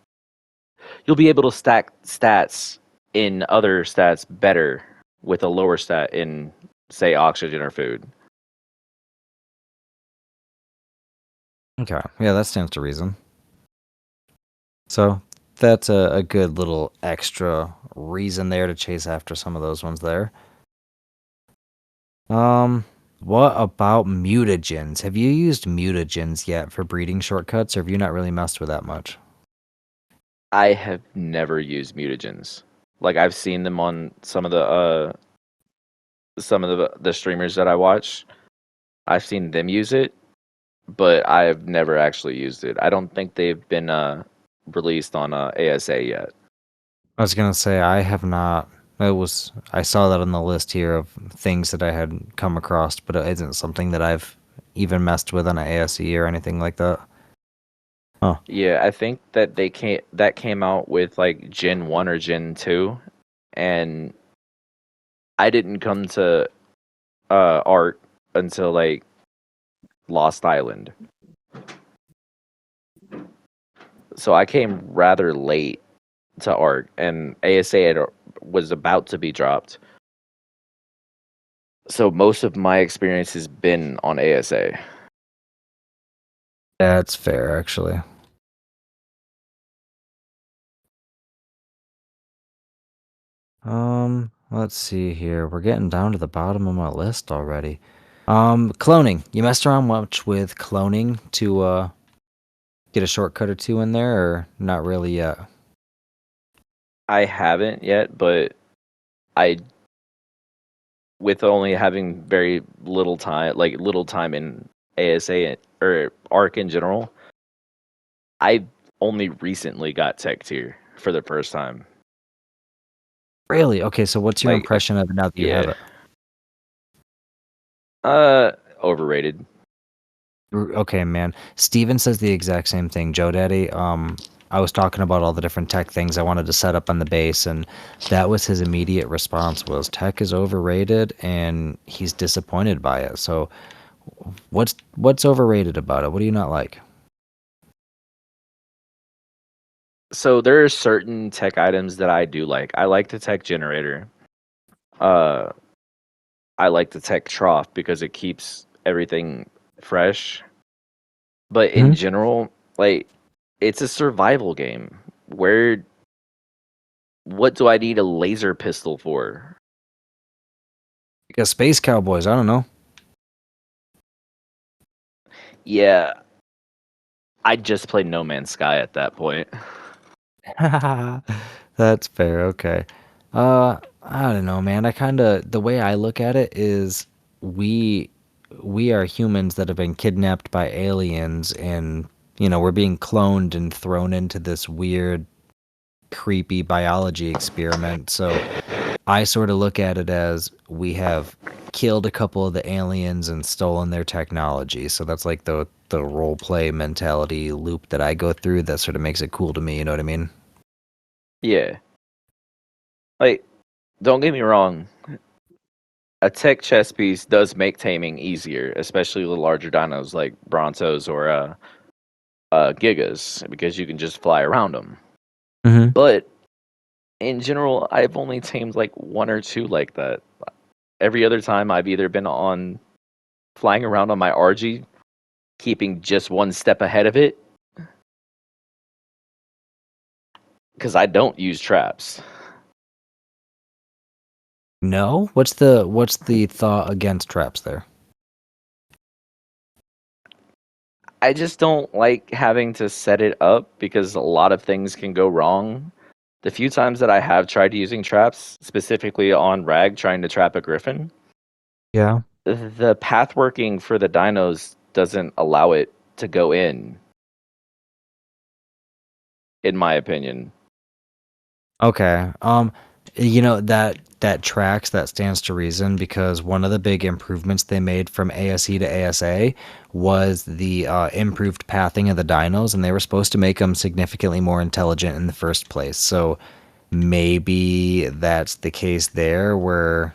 You'll be able to stack stats in other stats better with a lower stat in, say, oxygen or food. Okay, yeah, that stands to reason. So that's a good little extra reason there to chase after some of those ones there. What about mutagens? Have you used mutagens yet for breeding shortcuts, or have you not really messed with that much? I have never used mutagens. Like I've seen them on some of the streamers that I watch. I've seen them use it, but I've never actually used it. I don't think they've been released on ASA yet. I was gonna say I have not. I saw that on the list here of things that I had come across, but it isn't something that I've even messed with on a ASE or anything like that. Huh. Yeah, I think that that came out with like Gen 1 or Gen 2, and I didn't come to art until like Lost Island. So I came rather late to art, and was about to be dropped. So most of my experience has been on ASA. That's fair, actually. Let's see here. We're getting down to the bottom of my list already. Cloning. You messed around much with cloning to get a shortcut or two in there, or not really yet? I haven't yet, but I, with only having very little time, like little time in ASA or ARC in general, I only recently got tech tier for the first time. Really? Okay, so what's your Like, impression of it now that you have yeah, it? overrated. Okay, man. Steven says the exact same thing. Joe Daddy. I was talking about all the different tech things I wanted to set up on the base, and that was his immediate response was tech is overrated, and he's disappointed by it. So what's overrated about it? What do you not like? So there are certain tech items that I do like. I like the tech generator. Uh, I like the tech trough because it keeps everything fresh. But in Hmm. general, like it's a survival game. Where what do I need a laser pistol for? Because Space Cowboys, I don't know. Yeah, I just played No Man's Sky at that point. That's fair. Okay. I don't know, man. I kind of the way I look at it is we we are humans that have been kidnapped by aliens, and we're being cloned and thrown into this weird, creepy biology experiment. So I sort of look at it as we have killed a couple of the aliens and stolen their technology. So that's like the role play mentality loop that I go through that sort of makes it cool to me, you know what I mean? Yeah, like don't get me wrong, a tech chess piece does make taming easier, especially with larger dinos like Brontos or Gigas, because you can just fly around them. Mhm. But in general, I've only tamed like one or two like that. Every other time, I've either been on flying around on my RG, keeping just one step ahead of it, because I don't use traps. No? What's the thought against traps there? I just don't like having to set it up because a lot of things can go wrong. The few times that I have tried using traps, specifically on Rag trying to trap a Griffin, Yeah. the path working for the dinos doesn't allow it to go in my opinion. Okay. That tracks, that stands to reason because one of the big improvements they made from ASE to ASA was the improved pathing of the dinos, and they were supposed to make them significantly more intelligent in the first place. So maybe that's the case there where,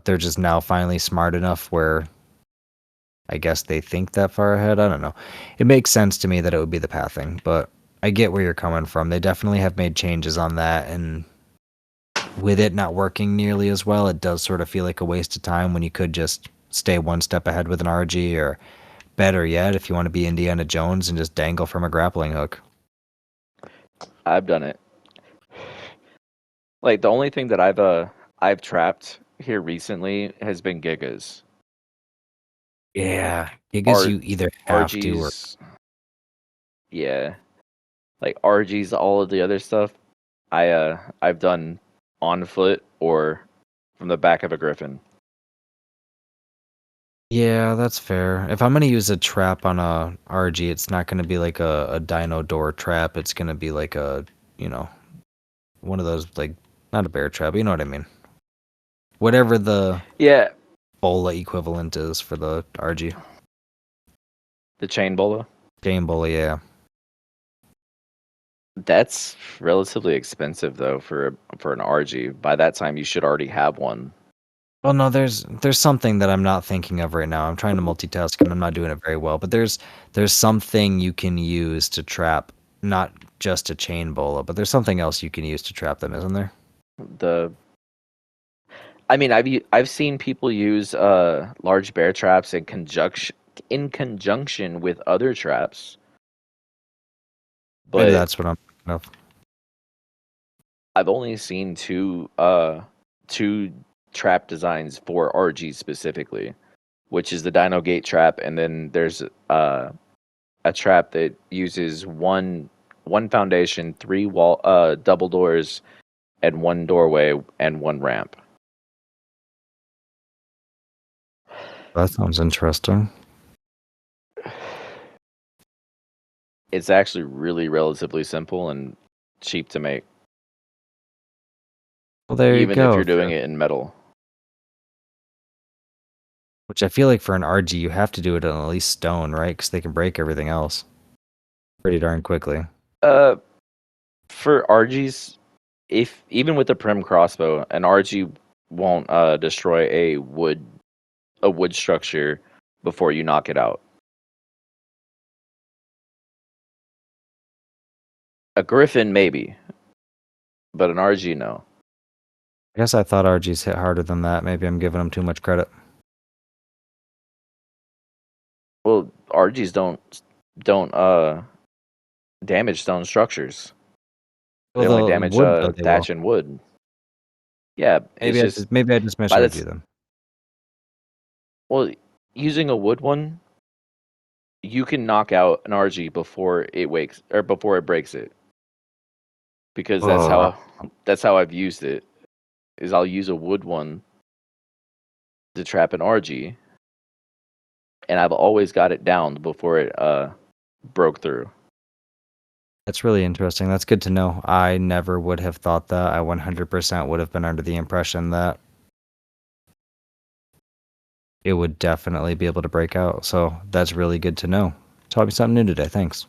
they're just now finally smart enough where I guess they think that far ahead. I don't know. It makes sense to me that it would be the pathing, but I get where you're coming from. They definitely have made changes on that, and with it not working nearly as well, it does sort of feel like a waste of time when you could just stay one step ahead with an RG, or better yet, if you want to be Indiana Jones and just dangle from a grappling hook. I've done it. Like the only thing that I've trapped here recently has been Gigas. Yeah, Gigas R you either have to or RGs, yeah. Like RGs, all of the other stuff I've done on foot or from the back of a Griffin. yeah, that's fair. If I'm gonna use a trap on a RG, it's not gonna be like a dino door trap. It's gonna be like you know, one of those like not a bear trap, you know what I mean? Whatever the Yeah, bola equivalent is for the RG. the chain bola. Game bola, yeah. That's relatively expensive though for an RG. By that time, you should already have one. Well, no, there's something that I'm not thinking of right now. I'm trying to multitask and I'm not doing it very well. But there's something you can use to trap, not just a chain bola, but there's something else you can use to trap them, isn't there? The I mean, I've seen people use large bear traps in conjunction with other traps, Maybe but that's what I'm thinking of. I've only seen two trap designs for RG specifically, which is the Dino Gate trap, and then there's a trap that uses one foundation, three wall double doors, and one doorway and one ramp. That sounds interesting. It's actually really relatively simple and cheap to make, Well, there you even if go. you're doing it in metal. Which I feel like for an RG, you have to do it on at least stone, right? Because they can break everything else pretty darn quickly. Uh, for RGs, if even with the prim crossbow, an RG won't destroy a wood structure before you knock it out. A griffin maybe, but an RG no. I guess I thought RGs hit harder than that. Maybe I'm giving them too much credit. Well, RGs don't damage stone structures. Well, They only the damage wood though they will. thatch and wood. Yeah, it's just Maybe I just by misheard you this. then. Well, using a wood one, you can knock out an RG before it wakes or before it breaks it, because Oh, that's how I've used it. Is I'll use a wood one to trap an RG, and I've always got it down before it broke through. that's really interesting. That's good to know. I never would have thought that. I 100% would have been under the impression that it would definitely be able to break out. So that's really good to know. Taught me something new today. Thanks.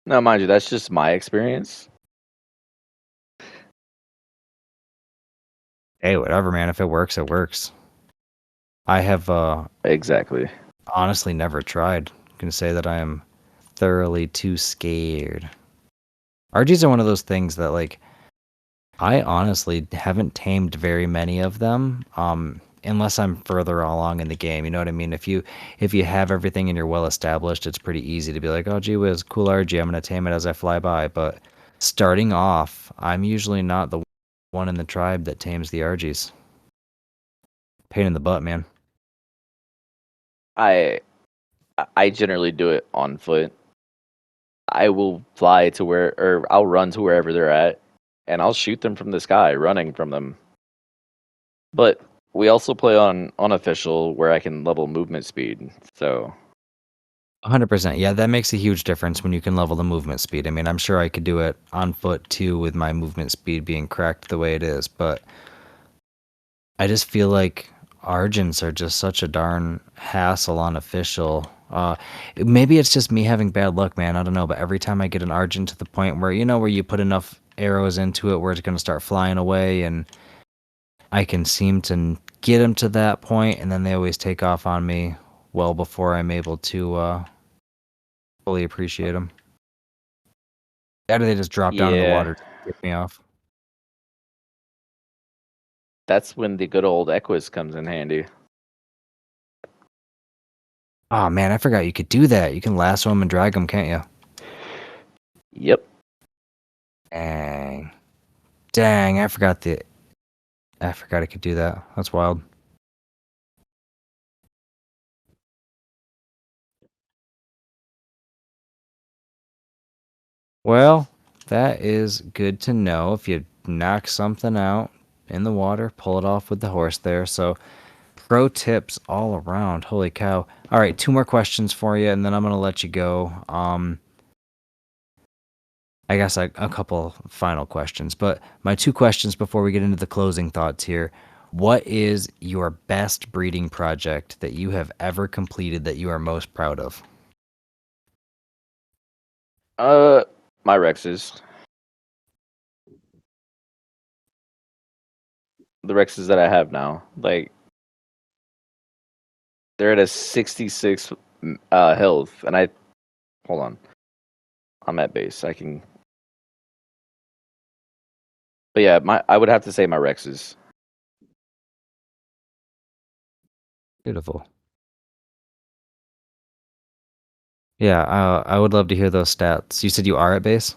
Now, mind you, that's just my experience. Hey, whatever, man. If it works, it works. I have Exactly. honestly never tried. I can say that I am thoroughly too scared. RGs are one of those things that like I honestly haven't tamed very many of them, unless I'm further along in the game. You know what I mean? If you have everything and you're well established, it's pretty easy to be like, oh, gee whiz, cool RG. I'm gonna tame it as I fly by. But starting off, I'm usually not the one in the tribe that tames the RGs. Pain in the butt, man. I I generally do it on foot. I will fly to where, or I'll run to wherever they're at, and I'll shoot them from the sky, running from them. But we also play on unofficial, where I can level movement speed. So 100%. Yeah, that makes a huge difference when you can level the movement speed. I mean, I'm sure I could do it on foot too with my movement speed being cracked the way it is, but I just feel like Argents are just such a darn hassle on official. Maybe it's just me having bad luck, man. I don't know, but every time I get an Argent to the point where where you put enough arrows into it where it's going to start flying away, and I can seem to get them to that point, and then they always take off on me well before I'm able to fully appreciate them. Or do they just drop down in the yeah, water to get me off? that's when the good old Equus comes in handy. Oh man, I forgot you could do that. You can lasso them and drag them, can't you? Yep. Dang. Dang, I forgot I could do that. That's wild. Well, that is good to know. If you knock something out in the water, pull it off with the horse there. So, pro tips all around. Holy cow. All right, two more questions for you, and then I'm going to let you go. I guess a couple final questions, but my two questions before we get into the closing thoughts here. What is your best breeding project that you have ever completed that you are most proud of? Uh, my Rexes, the Rexes that I have now, like they're at a 66 health, and I hold on, I'm at base. I can, but yeah, my I would have to say my Rexes. Beautiful. Yeah, I would love to hear those stats. You said you are at base?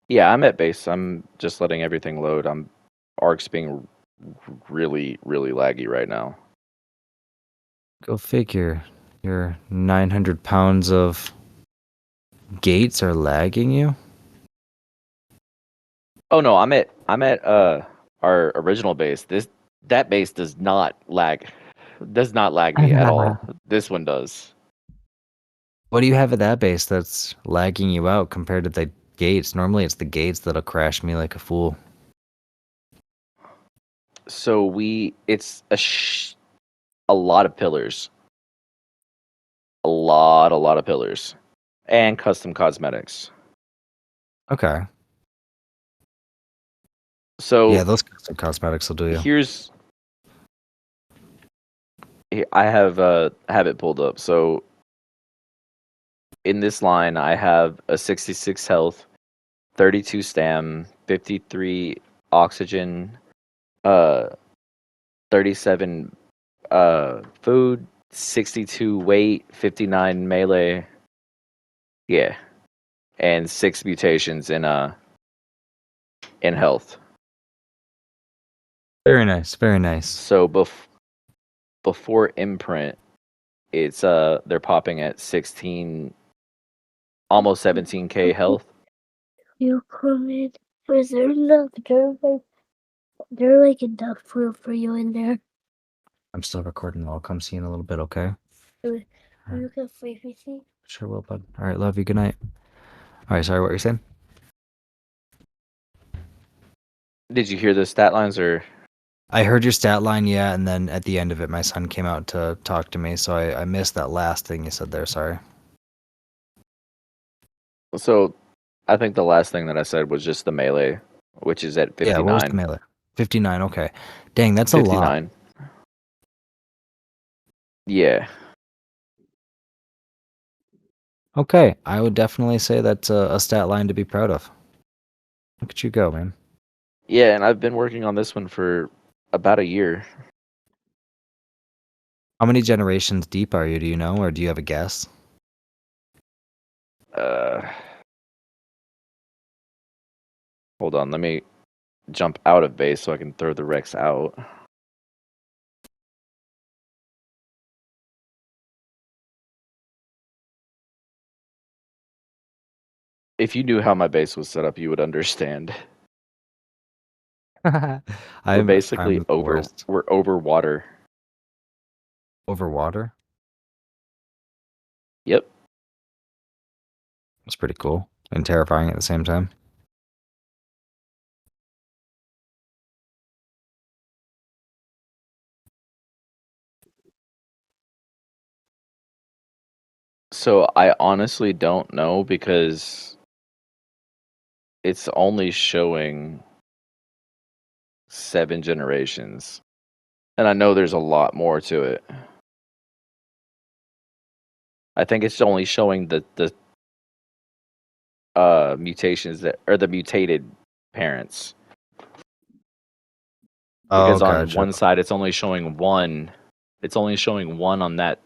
Yeah, I'm at base. I'm just letting everything load. I'm Arc's being really, really laggy right now. Go figure. Your 900 pounds of gates are lagging you? Oh no, I'm at our original base. That base does not lag me at all. This one does. What do you have at that base that's lagging you out compared to the gates? Normally it's the gates that'll crash me like a fool. So it's a lot of pillars. A lot of pillars. and custom cosmetics. Okay. Yeah, So those custom cosmetics will do you. here's I have it pulled up. So in this line, I have a 66 health, 32 stam, 53 oxygen, uh, 37 food, 62 weight, 59 melee. Yeah, and 6 mutations in health. Very nice. Very nice. So before imprint, it's they're popping at 16, almost 17k health. You coming? Is there enough? There like enough food for you in there? I'm still recording. I'll come see you in a little bit, okay? You All right. can free me. Sure will, bud. All right, love you. Good night. All right, sorry, what were you saying? Did you hear the stat lines or? I heard your stat line, yeah, and then at the end of it, my son came out to talk to me, so I missed that last thing you said there. Sorry. So I think the last thing that I said was just the melee, which is at Yeah, what was the 59. melee? 59. Okay. Dang, that's a lot. 59. Yeah. Okay, I would definitely say that's a stat line to be proud of. Look at you go, man. Yeah, and I've been working on this one for about a year. How many generations deep are you? Do you know, or do you have a guess? Uh, hold on, let me jump out of base so I can throw the Rex out. If you knew how my base was set up, you would understand. We're I'm basically the worst. we're over water. Over water? Yep. That's pretty cool and terrifying at the same time. So I honestly don't know because it's only showing 7 generations. And I know there's a lot more to it. I think it's only showing the mutations that or the mutated parents. Oh, Because on gotcha. one side it's only showing one. It's only showing one on that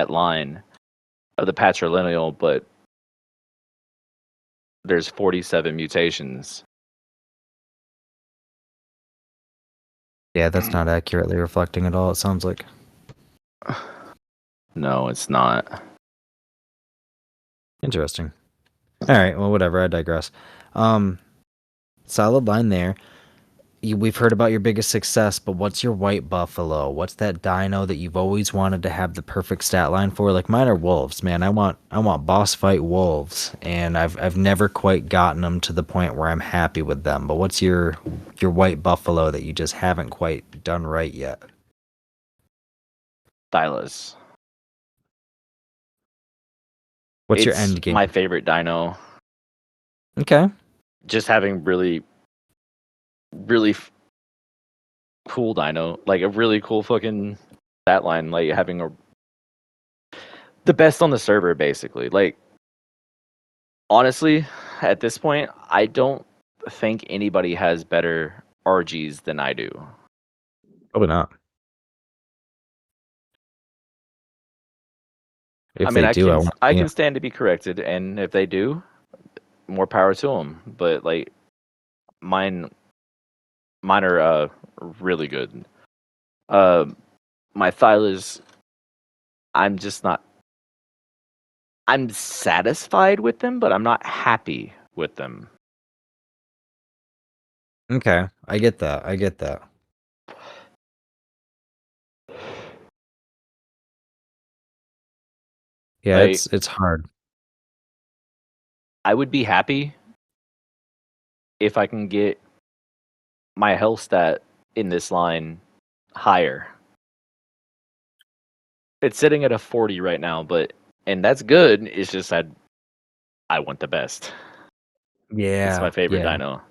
line of the patrilineal, but there's 47 mutations. Yeah, that's not accurately reflecting at all, it sounds like. No, it's not. Interesting. All right, well, whatever. I digress. Um, Solid line there. We've heard about your biggest success, but what's your white buffalo? What's that dino that you've always wanted to have the perfect stat line for? Like mine are wolves, man. I want boss fight wolves, and I've never quite gotten them to the point where I'm happy with them. But what's your white buffalo that you just haven't quite done right yet? Stylus. What's your It's end game? my favorite dino. Okay. Just having really cool dino, like a really cool fucking stat line, like having the best on the server, basically. Like honestly, at this point, I don't think anybody has better RGs than I do. Probably not. I If mean, they do, I want to I see can 'em. stand to be corrected, and if they do, more power to them. But like mine, mine are really good. Uh, my Thylas, I'm just not. I'm satisfied with them, but I'm not happy with them. Okay, I get that. I get that. Yeah, Like it's hard. I would be happy if I can get my health stat in this line higher. It's sitting at a 40 right now, but and that's good. It's just I want the best. It's my Yeah, favorite yeah. dino.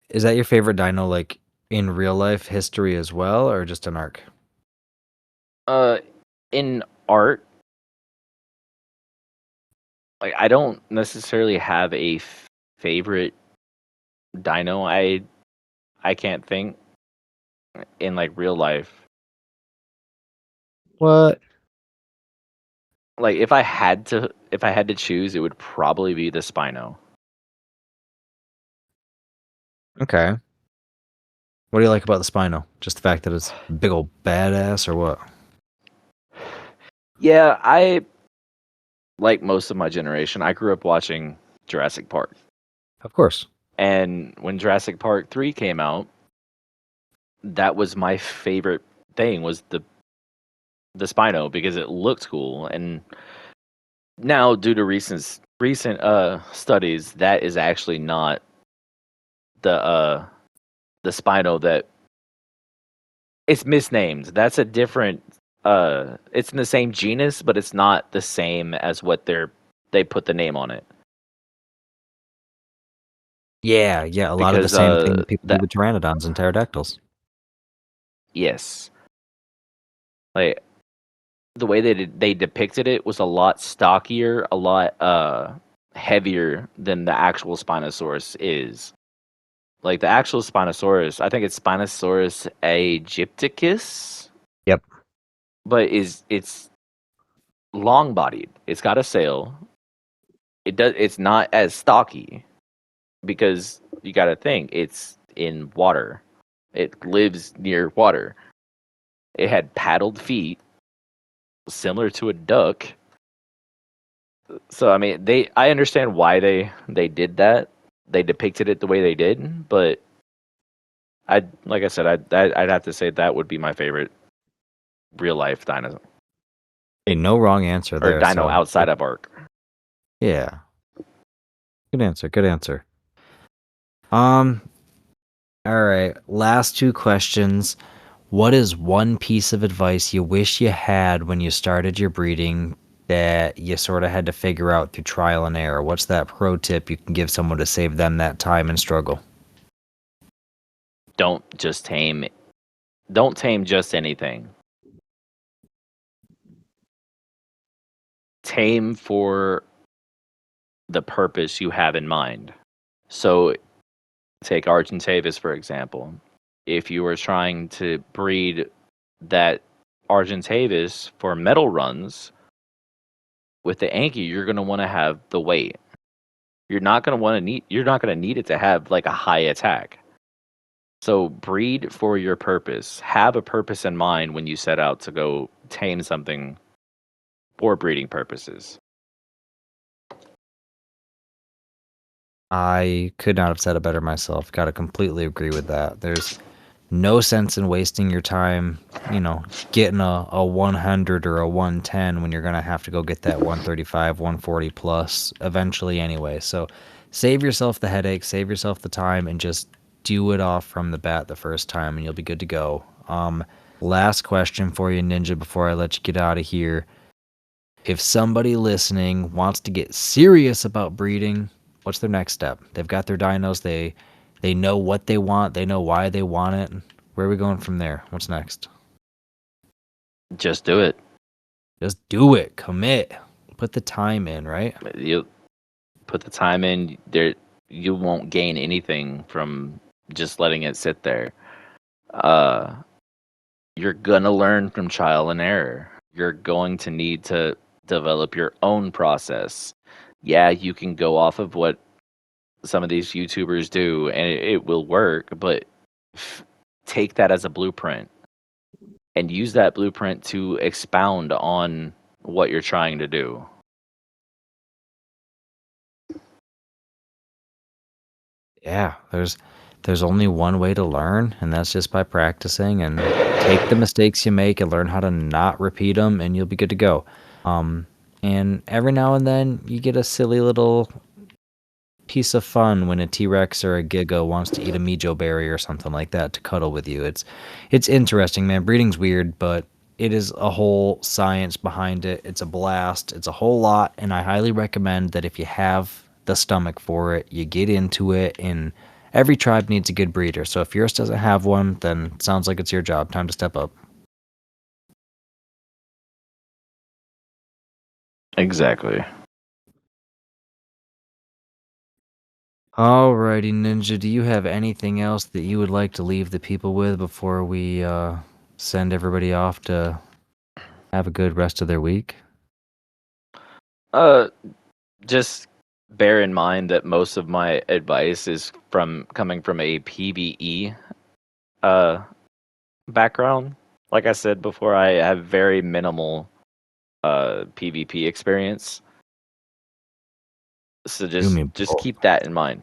Is that your favorite dino, like, in real life history as well, or just an arc? In art, like I don't necessarily have a favorite dino. I can't think in like real life. What? Like if I had to choose, it would probably be the Spino. Okay. What do you like about the Spino? Just the fact that it's big old badass, or what? Yeah, I like most of my generation. I grew up watching Jurassic Park. Of course. And when Jurassic Park 3 came out, that was my favorite thing was the Spino because it looked cool. And now due to recent studies, that is actually not the Spino that it's misnamed. That's a different it's in the same genus, but it's not the same as what they put the name on it. Yeah, yeah. A lot of the Because same thing that people do that with pteranodons and pterodactyls. yes. Like the way they depicted it was a lot stockier, a lot heavier than the actual Spinosaurus is. Like the actual Spinosaurus, I think it's Spinosaurus aegypticus, Yep. but it's long bodied. It's got a sail. It's not as stocky because you got to think it's in water. It lives near water. It had paddled feet similar to a duck. So I mean, I understand why they did that. They depicted it the way they did, but I like I said, I'd have to say that would be my favorite real life dino Hey, no wrong answer or there. dino So, outside of Ark. yeah. Good answer. Good answer. Um, all right. Last two questions. What is one piece of advice you wish you had when you started your breeding that you sort of had to figure out through trial and error? What's that pro tip you can give someone to save them that time and struggle? Don't just tame. Don't tame just anything. Tame for the purpose you have in mind. So take Argentavis for example. If you were trying to breed that Argentavis for metal runs with the Anki, you're going to want to have the weight. You're not going to need it to have like a high attack. So breed for your purpose. Have a purpose in mind when you set out to go tame something for breeding purposes. I could not have said it better myself. Got to completely agree with that. There's no sense in wasting your time, getting a 100 or a 110 when you're going to have to go get that 135, 140 plus eventually anyway. So save yourself the headache, save yourself the time, and just do it off from the bat the first time, and you'll be good to go. Last question for you, Ninja, before I let you get out of here. If somebody listening wants to get serious about breeding, what's their next step? They've got their dinos. They know what they want. They know why they want it. Where are we going from there? What's next? Just do it. Just do it. Commit. Put the time in, right? You put the time in there. You won't gain anything from just letting it sit there. You're gonna learn from trial and error. You're going to need to develop your own process. Yeah, you can go off of what some of these YouTubers do, and it will work. But take that as a blueprint and use that blueprint to expound on what you're trying to do. Yeah, there's only one way to learn, and that's just by practicing and take the mistakes you make and learn how to not repeat them, and you'll be good to go. And every now and then you get a silly little piece of fun when a T-Rex or a Giga wants to eat a Mijo berry or something like that to cuddle with you. It's interesting, man. Breeding's weird, but it is a whole science behind it. It's a blast. It's a whole lot, and I highly recommend that if you have the stomach for it, you get into it. And every tribe needs a good breeder. So if yours doesn't have one, then it sounds like it's your job. Time to step up. Exactly. Alrighty, Ninja. Do you have anything else that you would like to leave the people with before we send everybody off to have a good rest of their week? Just bear in mind that most of my advice is coming from a PvE background. Like I said before, I have very minimal PvP experience. So You just mean just both. keep that in mind.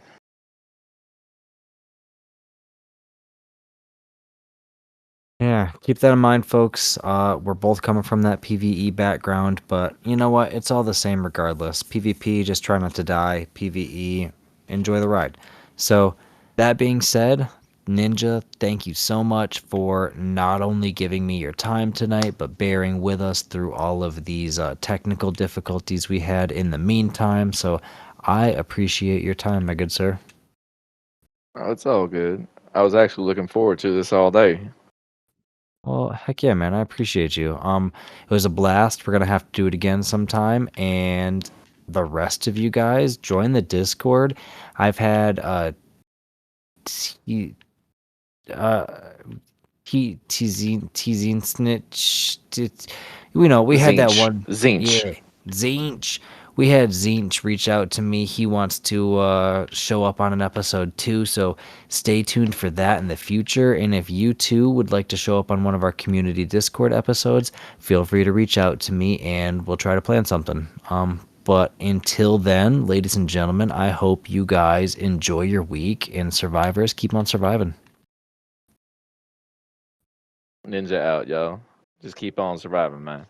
Yeah, keep that in mind, folks. We're both coming from that PvE background, but you know what? It's all the same regardless. PvP, just try not to die. PvE, enjoy the ride. So, that being said, Ninja, thank you so much for not only giving me your time tonight, but bearing with us through all of these technical difficulties we had in the meantime. So, I appreciate your time, my good sir. Oh, it's all good. I was actually looking forward to this all day. Well, heck yeah, man. I appreciate you. It was a blast. We're gonna have to do it again sometime. And the rest of you guys, join the Discord. I've had t- uh teasing snitch. We had that Zinch. one. Zinch. Yeah, Zinch. We had Zinch reach out to me. He wants to show up on an episode too, so stay tuned for that in the future. And if you too would like to show up on one of our community Discord episodes, feel free to reach out to me and we'll try to plan something. But until then, ladies and gentlemen, I hope you guys enjoy your week, and survivors, keep on surviving. Ninja out, yo. Just keep on surviving, man.